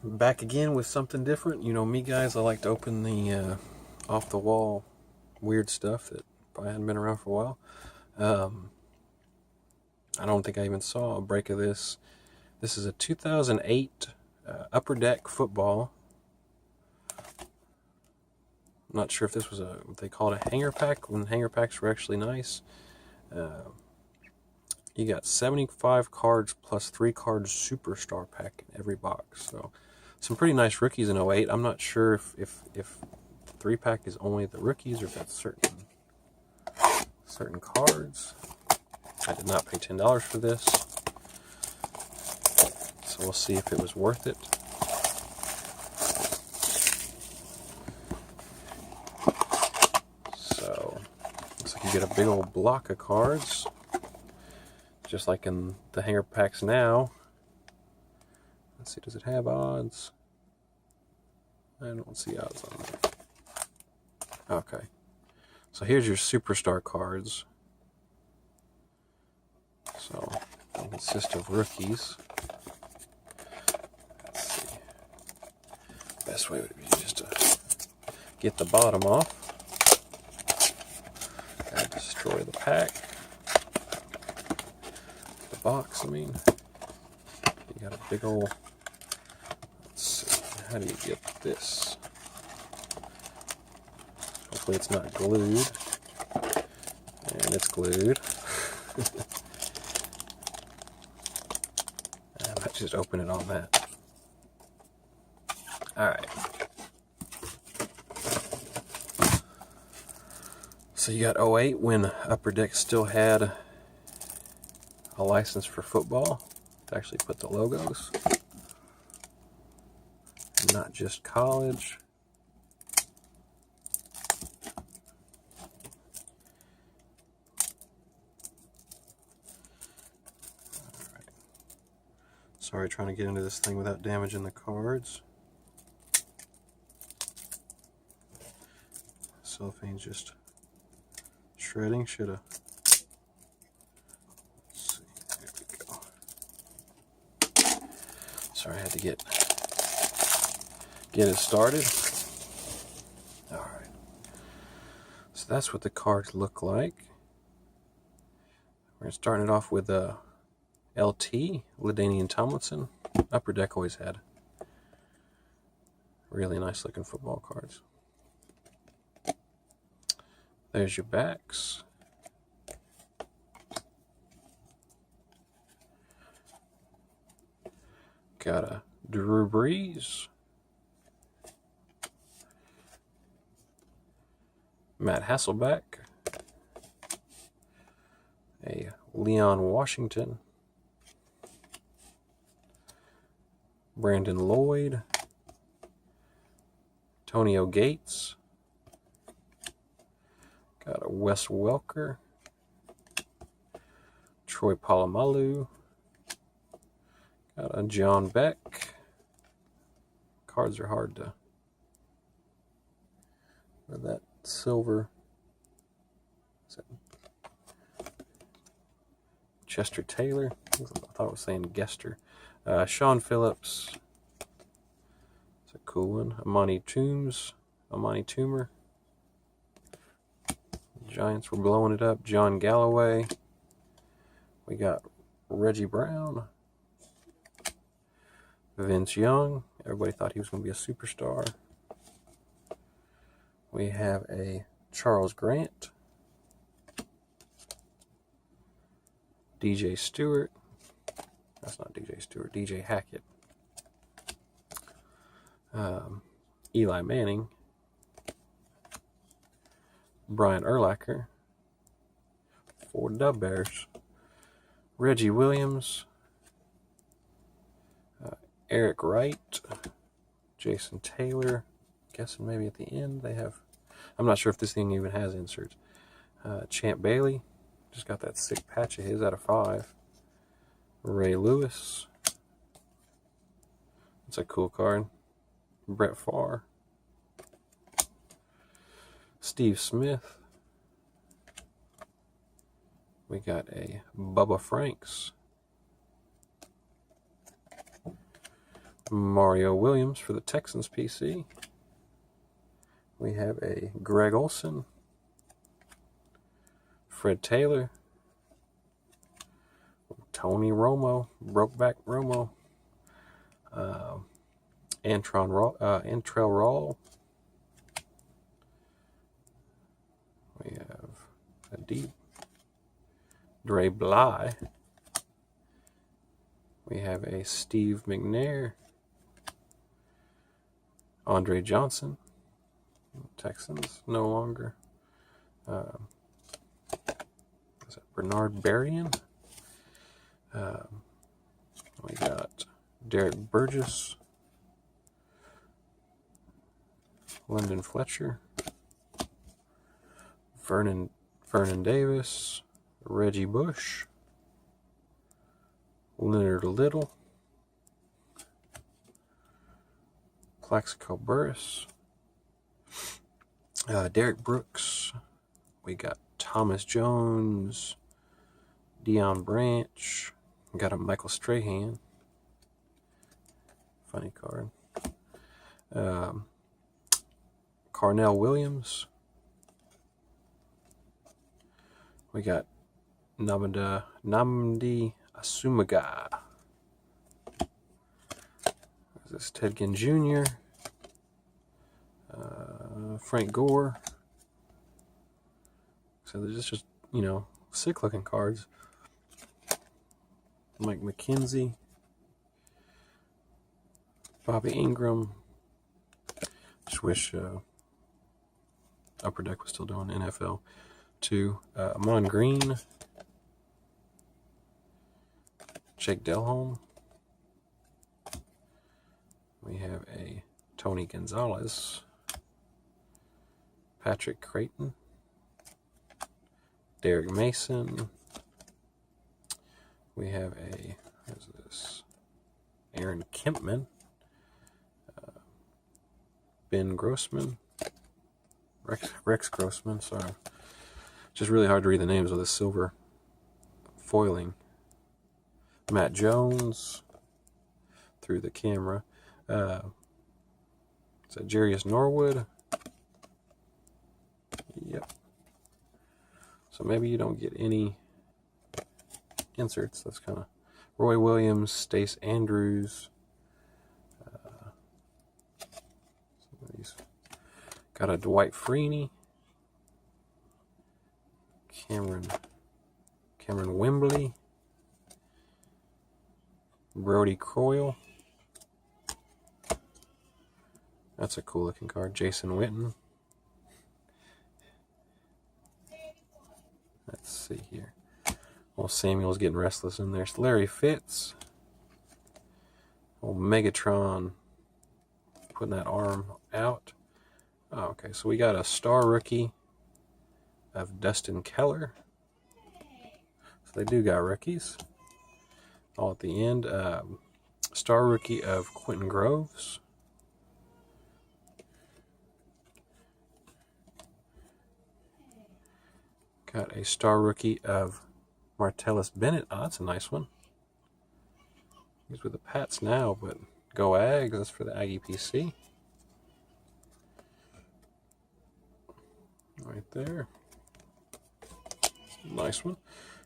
Back again with something different. You know me, guys, I like to open the off-the-wall weird stuff that probably hadn't been around for a while. I don't think I even saw a break of this. This is a 2008 Upper Deck football. I'm not sure if this was what they called a hanger pack, when hanger packs were actually nice. You got 75 cards plus 3 cards superstar pack in every box. So some pretty nice rookies in 08. I'm not sure if the 3-pack is only the rookies or if that's certain cards. I did not pay $10 for this, so we'll see if it was worth it. So looks like you get a big old block of cards, just like in the hanger packs now. Let's see, does it have odds? I don't see odds on it. Okay, so here's your superstar cards. So they consist of rookies. Let's see. Best way would be just to get the bottom off and destroy the pack. The box, I mean. You got a big old. Let's see. How do you get this? Hopefully it's not glued. And it's glued. I might just open it on that. Alright. So you got 08 when Upper Deck still had a license for football to actually put the logos. Not just college. Alright. Sorry, trying to get into this thing without damaging the cards. Cellophane's just shredding. Shoulda. Let's see. There we go. Sorry, I had to get it started. All right. So that's what the cards look like. We're starting it off with LT, LaDainian Tomlinson. Upper Deck always had really nice looking football cards. There's your backs. Got a Drew Brees. Matt Hasselbeck. A Leon Washington. Brandon Lloyd. Antonio Gates. Got a Wes Welker. Troy Polamalu. Got a John Beck. Cards are hard to. That silver. Chester Taylor. I thought it was saying Gester. Sean Phillips. It's a cool one. Amani Toomer. Giants were blowing it up. John Galloway. We got Reggie Brown. Vince Young. Everybody thought he was going to be a superstar. We have a Charles Grant. DJ Stewart. That's not DJ Stewart. DJ Hackett. Eli Manning. Brian Urlacher. 4 Dub Bears. Reggie Williams. Eric Wright. Jason Taylor. Guessing maybe at the end they have. I'm not sure if this thing even has inserts. Champ Bailey. Just got that sick patch of his out of 5. Ray Lewis. That's a cool card. Brett Favre. Steve Smith. We got a Bubba Franks. Mario Williams for the Texans PC. We have a Greg Olson, Fred Taylor, Tony Romo, Brokeback Romo, Antrell Roll. We have a deep Dre Bly. We have a Steve McNair, Andre Johnson, Texans no longer. Is that Bernard Berrien? We got Derek Burgess, Lyndon Fletcher, Vernon Davis, Reggie Bush, Leonard Little, Plaxico Burress, Derek Brooks. We got Thomas Jones, Deion Branch. We got a Michael Strahan. Funny card. Carnell Williams. We got Nnamdi Asomugha. This is Ted Ginn Jr. Frank Gore. So there's just, sick looking cards. Mike McKenzie. Bobby Ingram. Just wish Upper Deck was still doing NFL 2. Amon Green. Jake Delhomme. We have a Tony Gonzalez. Patrick Creighton. Derek Mason. We have a, who's this? Aaron Kempman. Ben Grossman. Rex Grossman, sorry. Just really hard to read the names with this silver foiling. Matt Jones. Through the camera. Is that Jarius Norwood? Yep. So maybe you don't get any inserts. That's kind of Roy Williams, Stace Andrews. Got a Dwight Freeney, Cameron Wembley, Brody Croyle. That's a cool looking card. Jason Witten. Let's see here. Well, Samuel's getting restless in there. Larry Fitz. Old Megatron putting that arm out. Oh, okay, so we got a star rookie of Dustin Keller. So they do got rookies. All at the end. Star rookie of Quentin Groves. Got a star rookie of Martellus Bennett. Oh, that's a nice one. He's with the Pats now, but go Ags. That's for the Aggie PC. Right there. Nice one.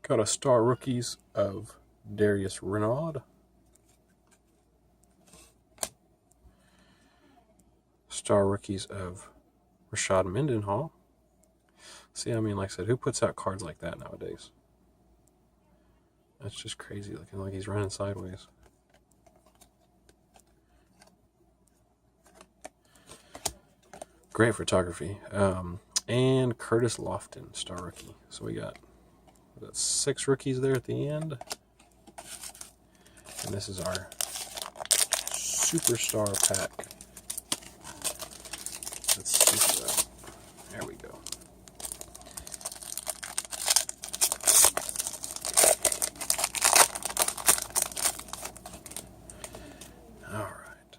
Got a star rookies of Darius Renaud. Star rookies of Rashad Mendenhall. See, I mean, like I said, who puts out cards like that nowadays? That's just crazy, looking like he's running sideways. Great photography. And Curtis Lofton, star rookie. So we got 6 rookies there at the end. And this is our superstar pack. Let's see that. There we go. All right.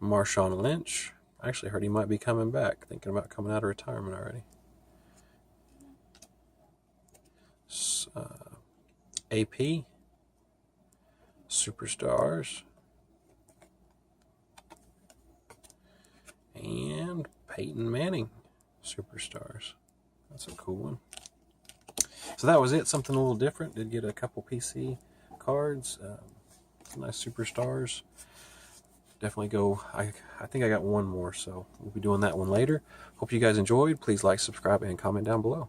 Marshawn Lynch. I actually heard he might be coming back, thinking about coming out of retirement already. AP, Superstars, And Peyton Manning Superstars. That's a cool one. So that was it. Something a little different. Did get a couple PC cards. Nice Superstars. Definitely go. I think I got one more, so we'll be doing that one later. Hope you guys enjoyed. Please like, subscribe, and comment down below.